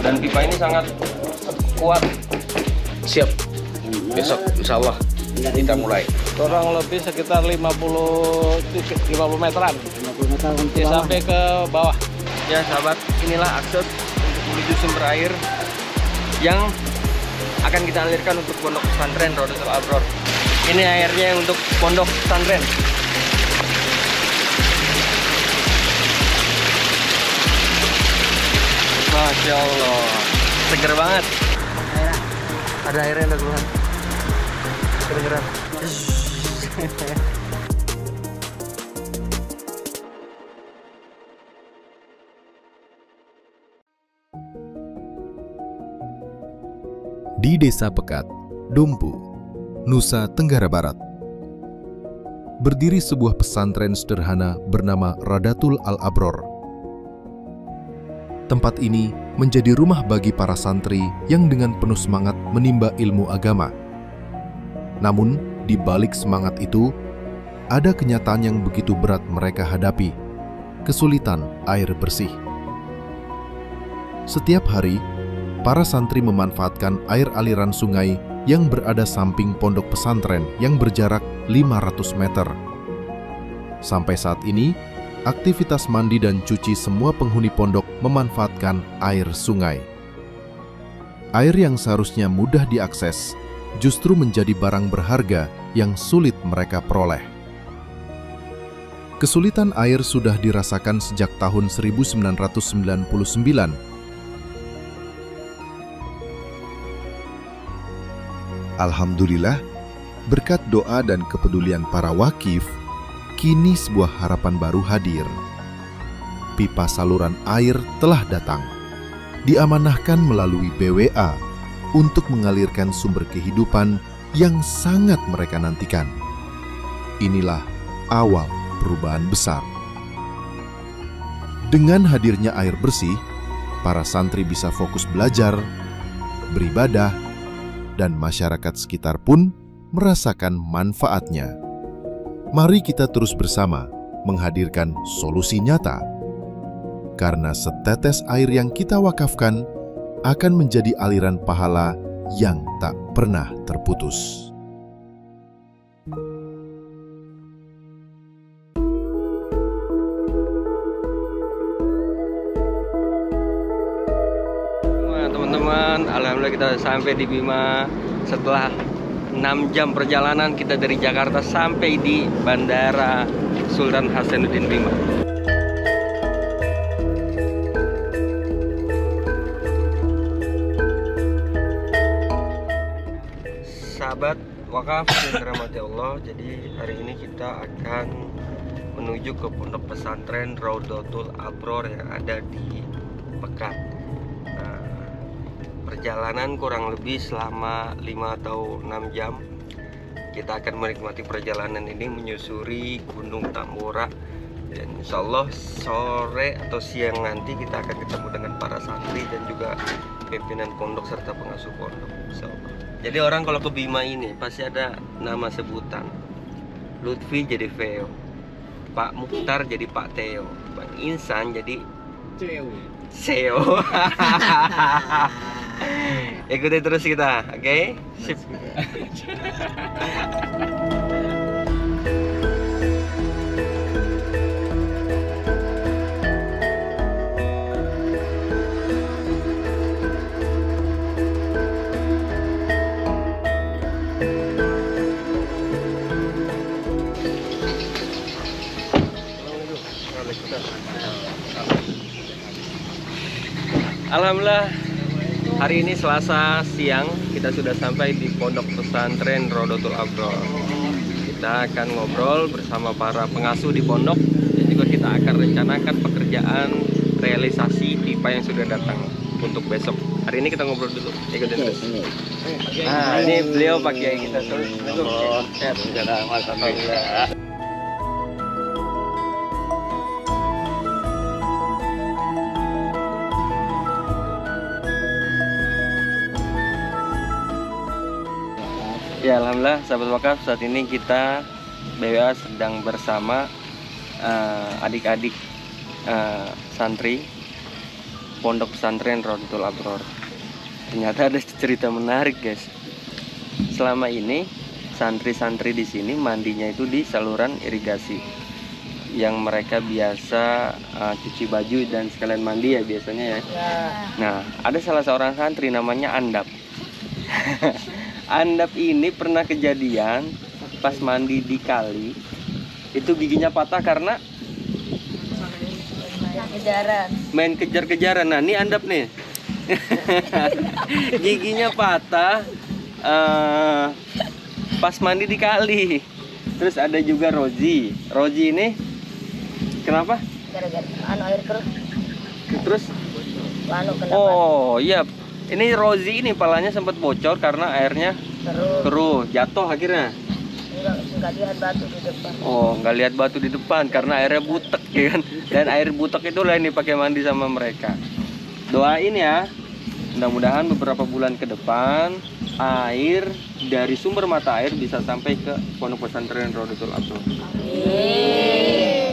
Dan pipa ini sangat kuat. Siap. Besok insya Allah kita mulai. Kurang lebih sekitar 50 meteran. 50 meter untuk Sampai ke bawah. Ya sahabat, inilah akses untuk menuju sumber air yang akan kita alirkan untuk pondok pesantren Rodotul Abror. Ini airnya untuk pondok pesantren. Masya Allah, seger banget. Ada airnya, ada keluhan. Kedengeran. Di Desa Pekat, Dompu, Nusa Tenggara Barat, berdiri sebuah pesantren sederhana bernama Radatul Al-Abror. Tempat ini menjadi rumah bagi para santri yang dengan penuh semangat menimba ilmu agama. Namun, di balik semangat itu, ada kenyataan yang begitu berat mereka hadapi, kesulitan air bersih. Setiap hari, para santri memanfaatkan air aliran sungai yang berada samping pondok pesantren yang berjarak 500 meter. Sampai saat ini, aktivitas mandi dan cuci semua penghuni pondok memanfaatkan air sungai. Air yang seharusnya mudah diakses, justru menjadi barang berharga yang sulit mereka peroleh. Kesulitan air sudah dirasakan sejak tahun 1999. Alhamdulillah, berkat doa dan kepedulian para wakif, kini sebuah harapan baru hadir. Pipa saluran air telah datang, diamanahkan melalui BWA untuk mengalirkan sumber kehidupan yang sangat mereka nantikan. Inilah awal perubahan besar. Dengan hadirnya air bersih, para santri bisa fokus belajar, beribadah, dan masyarakat sekitar pun merasakan manfaatnya. Mari kita terus bersama menghadirkan solusi nyata. Karena setetes air yang kita wakafkan akan menjadi aliran pahala yang tak pernah terputus. Teman-teman, alhamdulillah kita sampai di Bima setelah 6 jam perjalanan kita dari Jakarta sampai di Bandara Sultan Hasanuddin Bima. Sahabat wakaf yang dirahmati Allah, jadi hari ini kita akan menuju ke pondok pesantren Rodotul Abror yang ada di Pekat. Perjalanan kurang lebih selama 5 atau 6 jam. Kita akan menikmati perjalanan ini menyusuri Gunung Tambora. Dan insya Allah sore atau siang nanti kita akan ketemu dengan para santri dan juga pimpinan pondok serta pengasuh pondok, insya Allah. Jadi orang kalau ke Bima ini pasti ada nama sebutan. Lutfi jadi Veo, Pak Mukhtar jadi Pak Teo, Bang Insan jadi Seo. Ikuti terus kita, oke? Sip. Alhamdulillah, hari ini Selasa siang kita sudah sampai di pondok pesantren Rodotul Abror. Kita akan ngobrol bersama para pengasuh di pondok dan juga kita akan rencanakan pekerjaan realisasi pipa yang sudah datang untuk besok. Hari ini kita ngobrol dulu. Ikutin terus. Nah, ini beliau Pak Kiai kita terus. Alhamdulillah. Ya, alhamdulillah sahabat wakaf, saat ini kita BWA sedang bersama adik-adik santri Pondok Pesantren Rodotul Abror. Ternyata ada cerita menarik, guys. Selama ini santri-santri di sini mandinya itu di saluran irigasi yang mereka biasa cuci baju dan sekalian mandi ya biasanya ya. Nah, ada salah seorang santri namanya Andap. Andap ini pernah kejadian pas mandi di kali itu giginya patah karena main kejar-kejaran. Nah, ini Andap nih. Giginya patah pas mandi di kali. Terus ada juga Rozi. Rozi ini kenapa? Gara-gara air keruh. Terus Kenapa? oh iya, ini Rozi ini palanya sempat bocor karena airnya keruh, jatuh akhirnya. Enggak lihat batu di depan. Oh, nggak lihat batu di depan karena airnya butek ya kan. Dan air butek itulah yang dipakai mandi sama mereka. Doain ya, mudah-mudahan beberapa bulan ke depan air dari sumber mata air bisa sampai ke Pondok Pesantren Rodotul Abror.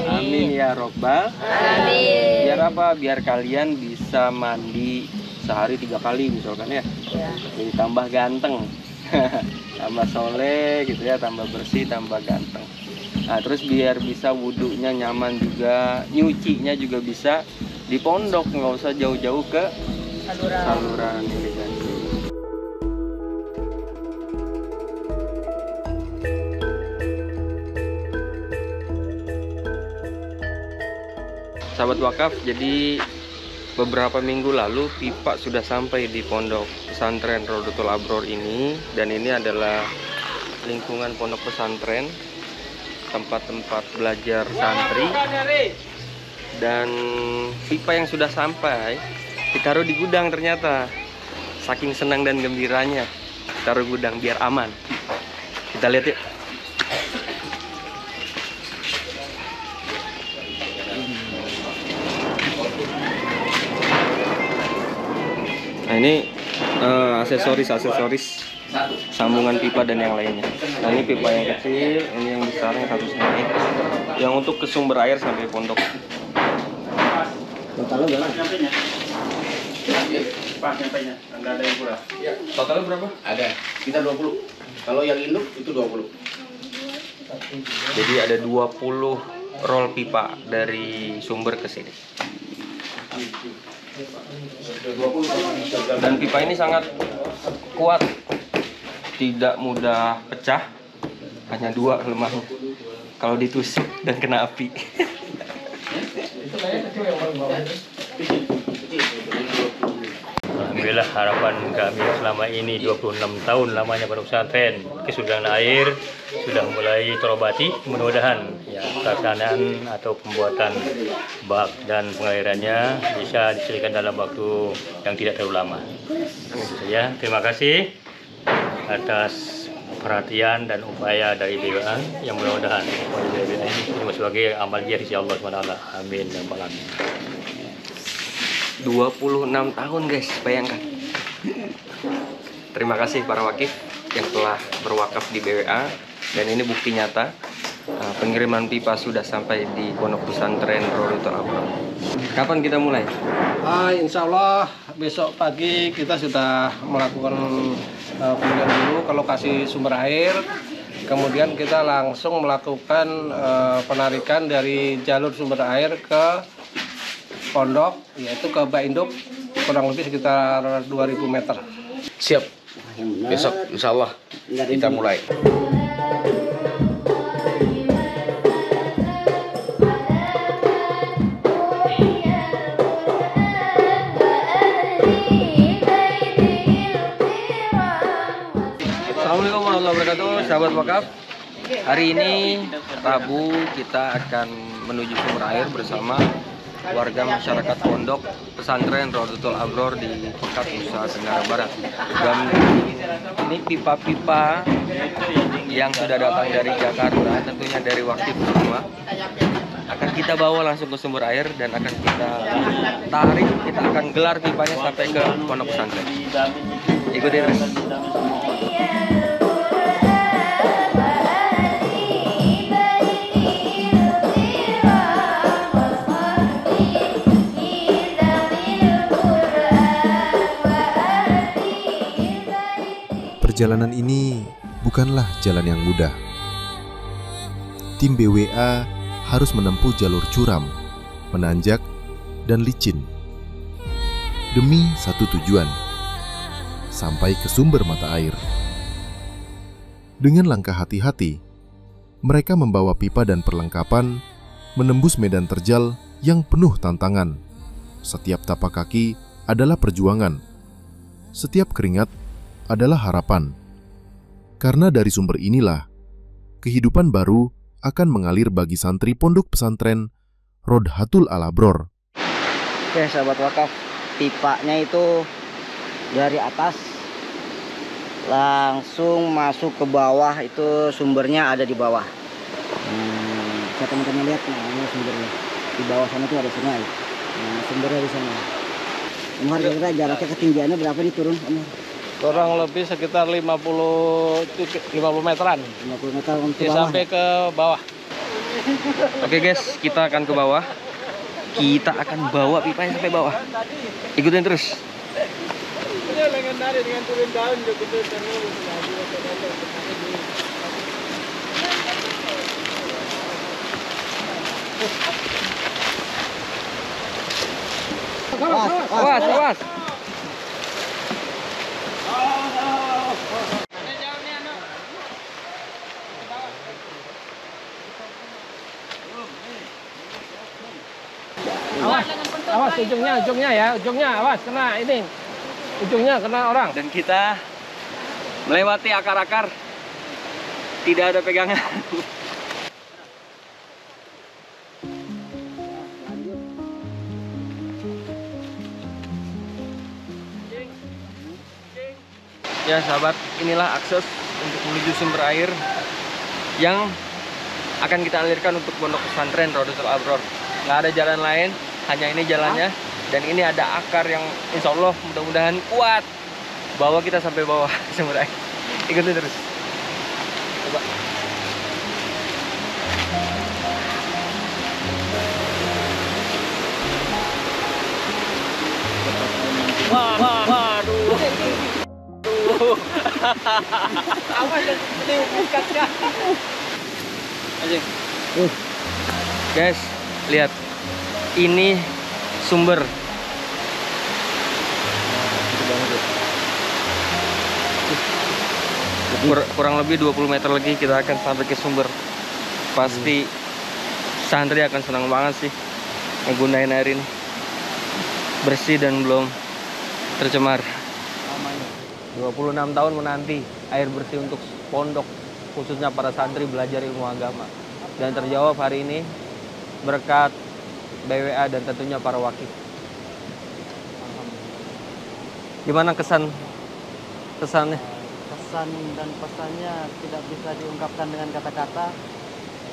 Amin ya robbal. Amin. Biar apa? Biar kalian bisa mandi sehari 3 kali misalkan ya. Jadi tambah ganteng. Tambah soleh gitu ya, tambah bersih, tambah ganteng. Nah, terus biar bisa wudhunya nyaman juga, nyucinya juga bisa di pondok, nggak usah jauh-jauh ke saluran irigasi. Sahabat wakaf, jadi beberapa minggu lalu pipa sudah sampai di Pondok Pesantren Rodotul Abror ini, dan ini adalah lingkungan pondok pesantren, tempat-tempat belajar santri. Dan pipa yang sudah sampai ditaruh di gudang ternyata. Saking senang dan gembiranya taruh gudang biar aman. Kita lihat yuk. Nah, ini aksesoris sambungan pipa dan yang lainnya. Nah, ini pipa yang kecil, ini yang besarnya harus naik. Yang untuk ke sumber air sampai pondok. Totalnya berapa? Pak, nyampainya. Anda ada yang kurang? Ya. Totalnya berapa? Ada. Kita 20. Kalau yang induk itu 20. Jadi ada 20 roll pipa dari sumber ke sini. Dan pipa ini sangat kuat, tidak mudah pecah, hanya 2 lemahnya kalau ditusuk dan kena api. Alhamdulillah, harapan kami selama ini 26 tahun lamanya pondok pesantren, kesudahan air sudah mulai terobati. Mudah-mudahan ya pelaksanaan atau pembuatan bak dan pengairannya bisa diselesaikan dalam waktu yang tidak terlalu lama. Itu saja. Terima kasih atas perhatian dan upaya dari BWA yang mudah-mudahan ini sebagai amal jariah insya Allah SWT. Amin ya rabbal alamin. 26 tahun guys, bayangkan. Terima kasih para wakif yang telah berwakaf di BWA, dan ini bukti nyata pengiriman pipa sudah sampai di Pondok Pesantren Rodotul Abror. Kapan kita mulai? Insya Allah besok pagi kita sudah melakukan kunjungan dulu ke lokasi sumber air. Kemudian kita langsung melakukan penarikan dari jalur sumber air ke pondok, yaitu ke Bak Induk, kurang lebih sekitar 2000 meter. Siap. Besok insya Allah kita mulai. Assalamualaikum warahmatullahi wabarakatuh, sahabat wakaf. Hari ini Rabu kita akan menuju sumber air bersama warga masyarakat Pondok Pesantren Rodotul Abror di Pekat, Nusa Tenggara Barat. Dan ini pipa-pipa yang sudah datang dari Jakarta, tentunya dari wakif semua, akan kita bawa langsung ke sumber air dan akan kita tarik, kita akan gelar pipanya sampai ke Pondok Pesantren. Ikuti terus. Perjalanan ini bukanlah jalan yang mudah. Tim BWA harus menempuh jalur curam, menanjak, dan licin demi satu tujuan, sampai ke sumber mata air. Dengan langkah hati-hati, mereka membawa pipa dan perlengkapan menembus medan terjal yang penuh tantangan. Setiap tapak kaki adalah perjuangan. Setiap keringat adalah harapan. Karena dari sumber inilah, kehidupan baru akan mengalir bagi santri pondok pesantren Rodhatul Al-Abror. Oke, sahabat wakaf, pipanya itu dari atas langsung masuk ke bawah, itu sumbernya ada di bawah. Bisa teman-teman lihat, ini sumbernya. Di bawah sana itu ada sungai. Sumbernya di sana. Umar, kira-kira jaraknya ketinggiannya berapa nih turun, Umar? Kurang lebih sekitar 50 meteran. 50 meter untuk Ya, bawah. sampai ke bawah. Oke guys, kita akan ke bawah. Kita akan bawa pipanya sampai bawah. Ikutin terus. Awas, awas. Awas ujungnya ya, awas kena ini. Ujungnya kena orang. Dan kita melewati akar-akar. Tidak ada pegangan. Ya sahabat, inilah akses untuk menuju sumber air yang akan kita alirkan untuk pondok pesantren Rodhatul Al-Abror. Nggak ada jalan lain, hanya ini jalannya. Dan ini ada akar yang insya Allah mudah-mudahan kuat bawa kita sampai bawah sumber air. Ikutin terus. Coba. Waduh. Awas yang gede bukatnya. Aja. Guys, lihat. Ini sumber. Kurang lebih 20 meter lagi kita akan sampai ke sumber. Pasti santri akan senang banget sih menggunakan air ini. Bersih dan belum tercemar. 26 tahun menanti air bersih untuk pondok, khususnya para santri belajar ilmu agama. Dan terjawab hari ini berkat BWA dan tentunya para wakil. Gimana kesannya? Pesan dan pesannya tidak bisa diungkapkan dengan kata-kata,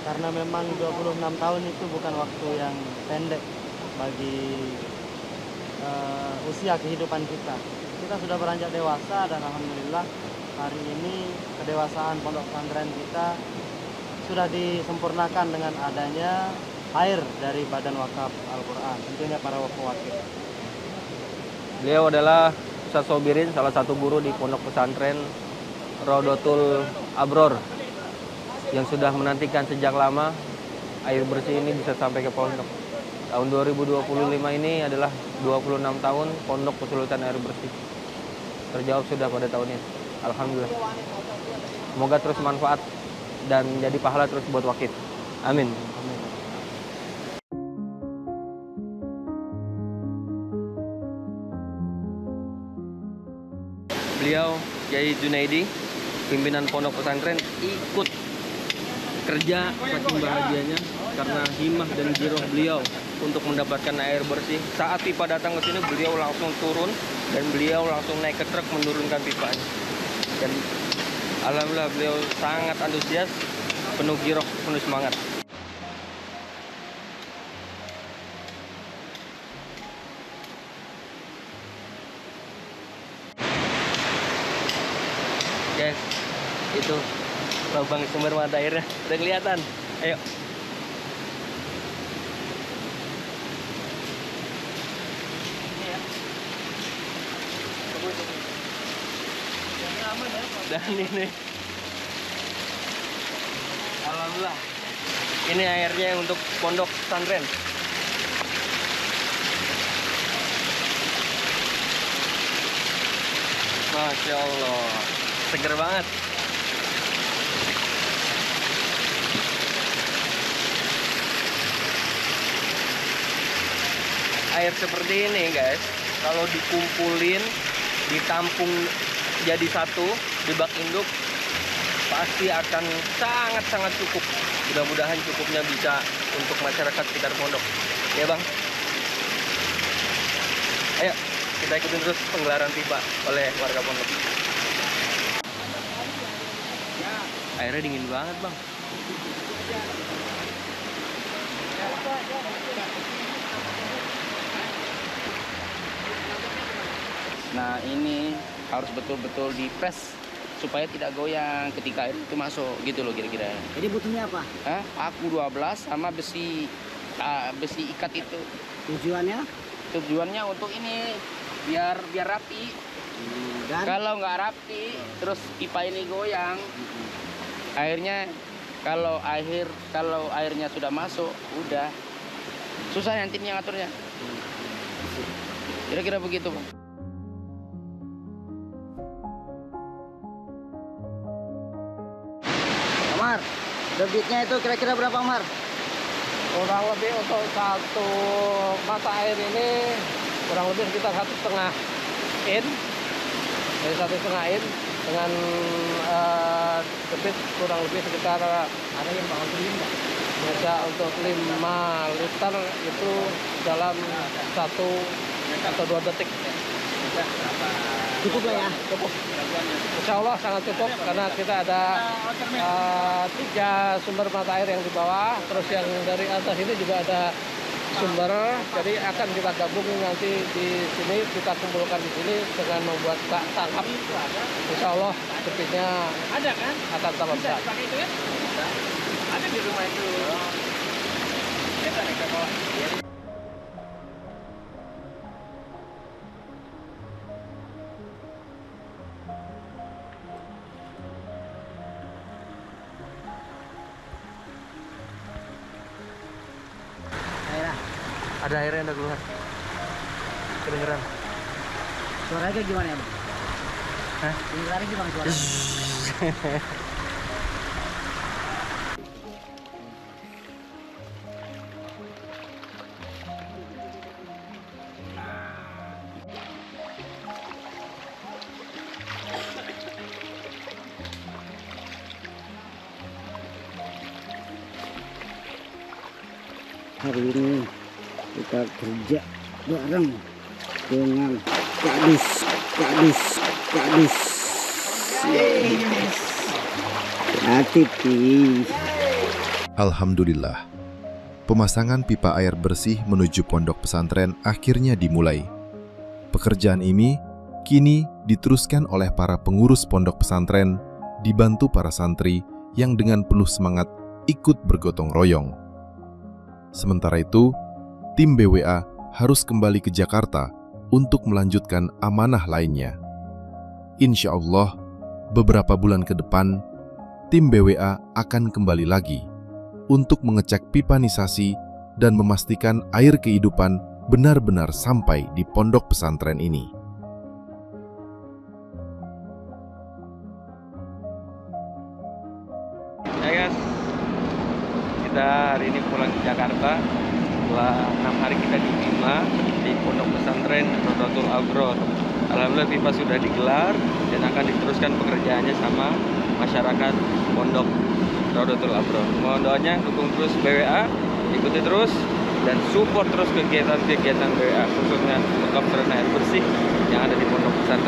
karena memang 26 tahun itu bukan waktu yang pendek bagi usia kehidupan kita. Kita sudah beranjak dewasa dan alhamdulillah hari ini kedewasaan pondok pesantren kita sudah disempurnakan dengan adanya air dari Badan Wakaf Al-Quran, tentunya para wakil. Beliau adalah Ustaz Sobirin, salah satu guru di pondok pesantren Rodhatul Al-Abror yang sudah menantikan sejak lama air bersih ini bisa sampai ke pondok. Tahun 2025 ini adalah 26 tahun pondok kesulitan air bersih. Terjawab sudah pada tahun ini. Alhamdulillah. Semoga terus manfaat dan jadi pahala terus buat wakil. Amin. Beliau Kiai Junaidi, pimpinan pondok pesantren, ikut kerja saking bahagianya karena himah dan giroh beliau untuk mendapatkan air bersih. Saat pipa datang ke sini, beliau langsung turun dan beliau langsung naik ke truk menurunkan pipanya. Dan alhamdulillah beliau sangat antusias, penuh giroh, penuh semangat. Guys, itu lubang sumber mata airnya udah kelihatan. Ayo. Ini ya. Dan ini alhamdulillah, ini airnya untuk pondok pesantren. Masya Allah, seger banget. Air seperti ini guys, kalau dikumpulin, ditampung jadi satu di bak induk, pasti akan sangat-sangat cukup. Mudah-mudahan cukupnya bisa untuk masyarakat sekitar pondok. Ya bang? Ayo, kita ikutin terus penggelaran pipa oleh warga pondok. Airnya dingin banget bang. Nah ini harus betul-betul dipres supaya tidak goyang ketika air itu masuk gitu loh kira-kira. Jadi butuhnya apa? Aku 12 sama besi ikat itu. Tujuannya? Tujuannya untuk ini biar rapi. Dan? Kalau nggak rapi, terus pipa ini goyang, airnya kalau airnya sudah masuk, udah susah nanti ngaturnya. Kira-kira begitu, Bang. Omar, debitnya itu kira-kira berapa, Omar? Kurang lebih untuk satu mata air ini kurang lebih sekitar 1,5 in. Dari 1,5 in dengan debit kurang lebih sekitar, ada yang bakal bisa untuk 5 liter itu dalam 1 atau 2 detik. Cukup lah ya? Cukup. Insya Allah sangat cukup karena kita ada 3 sumber mata air yang di bawah, terus yang dari atas ini juga ada sumber, jadi akan kita gabung nanti di sini, kita kumpulkan di sini dengan membuat tangkap. Insya Allah debitnya ada kan? Akan tambah besar. Ada di rumah itu. Ada airnya udah keluar. Kedengeran. Suaranya gimana ya, Bang? Hah? Suaranya gimana suaranya? Hari ini kita kerja bareng dengan Kadis. Kreatif. Alhamdulillah, pemasangan pipa air bersih menuju pondok pesantren akhirnya dimulai. Pekerjaan ini kini diteruskan oleh para pengurus pondok pesantren, dibantu para santri yang dengan penuh semangat ikut bergotong royong. Sementara itu, tim BWA harus kembali ke Jakarta untuk melanjutkan amanah lainnya. Insya Allah, beberapa bulan ke depan, tim BWA akan kembali lagi untuk mengecek pipanisasi dan memastikan air kehidupan benar-benar sampai di pondok pesantren ini. Ya guys, kita hari ini pulang ke Jakarta setelah 6 hari kita di Bima di pondok pesantren Rodotul Abror. Alhamdulillah pipa sudah digelar dan akan diteruskan pekerjaannya sama masyarakat pondok Rodotul Abror. Mohon doanya, dukung terus BWA, ikuti terus dan support terus kegiatan-kegiatan BWA, khususnya untuk kesehatan air bersih yang ada di pondok pesantren.